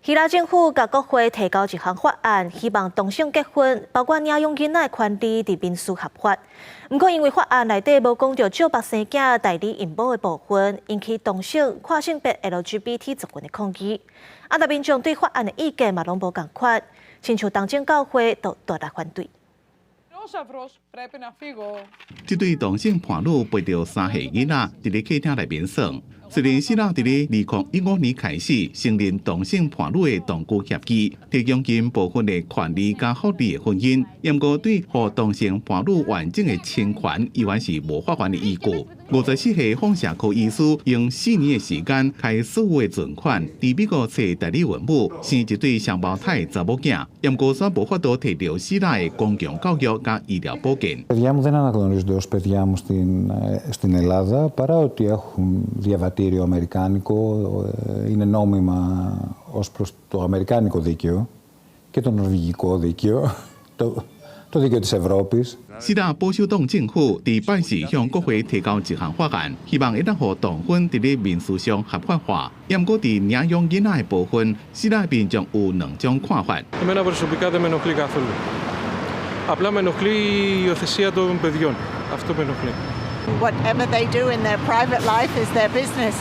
希腊政府甲国会提交一项法案，希望同性结婚，包括领养囡仔的权利，伫民事合法。不过，因为法案内底无讲到少白生囝代理孕母的部分，引起同性、跨性别 LGBT 族群的抗议。大民众对法案的意见嘛拢无共款，亲像东正教会都大力反对。这对同性伴侣陪着3岁囡仔伫咧客厅内面耍。虽然希腊伫咧2015年开始承认同性伴侣的同居协议，提供因部分的权利加福利的婚姻，不过对互同性伴侣完整的侵权依然是无法源的依据。54岁放射科医师用4年的时间开所有的存款，伫美国找代理孕母，生一对双胞胎查某囝，不过却无法度摕到希腊的公共教育加医疗保健。παιδιά μου δεν αναγνωρίζονται ως παιδιά μου στην Ελλάδα, παρά ότι έχουν διαβατήριο αμερικάνικο, είναι νόμιμα ως προς το αμερικάνικο δίκαιο και το νορβηγικό δίκαιο, το δίκαιο της Ευρώπης. 希腊保守党政府伫拜四向国会提交一项法案，希望会当互同婚伫咧民事上合法化。不过伫领养囡仔的部分，希腊民众有2种看法。Εμένα προσωπικά δεν με ενοχλεί καθόλου. Απλά με ενοχλεί η υιοθεσία των παιδιών. Αυτό με ενοχλεί. Whatever they do in their private life is their business.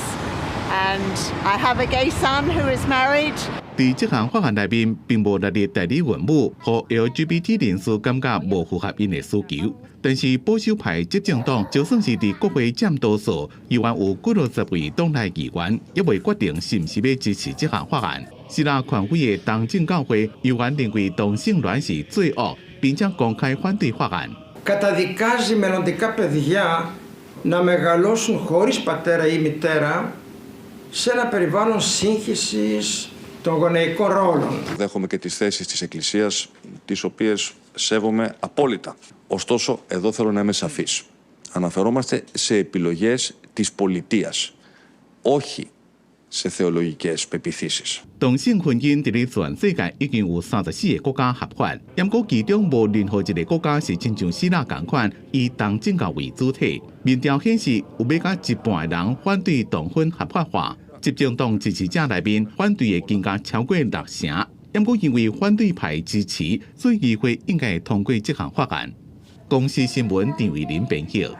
And I have a gay son who is married. 伫这项法案内面，并无列入代理孕母和 LGBT 人士感觉无符合因的需求。但是保守派执政党就算是伫国会占多数，依然有90位党内议员，也未决定是毋是要支持这项法案。希腊权威的东正教会依然认为同性恋是罪恶，并且公开反对法案。Καταδικάζει μελλοντικά παιδιά να μεγαλώσουν χωρίς πατέρα ή μητέρα σε ένα περιβάλλον σύγχυσης των γονεϊκών ρόλων. Δέχομαι και τις θέσεις της Εκκλησίας, τις οποίες σέβομαι απόλυτα. Ωστόσο, εδώ θέλω να είμαι σαφής. Αναφερόμαστε σε επιλογές της πολιτείας, όχι σε θεολογικές πεποιθήσεις. 同性婚姻伫咧全世界已經有34個國家合法，不過其中無任何一個國家是親像希臘同款以東正教為主體。民調顯示有要甲一半的人反對同婚合法化，執政黨支持者內面反對的更加超過60%。不過因為反對派支持，所以議會應該通過這項法案。公視新聞鄭慧玲編輯。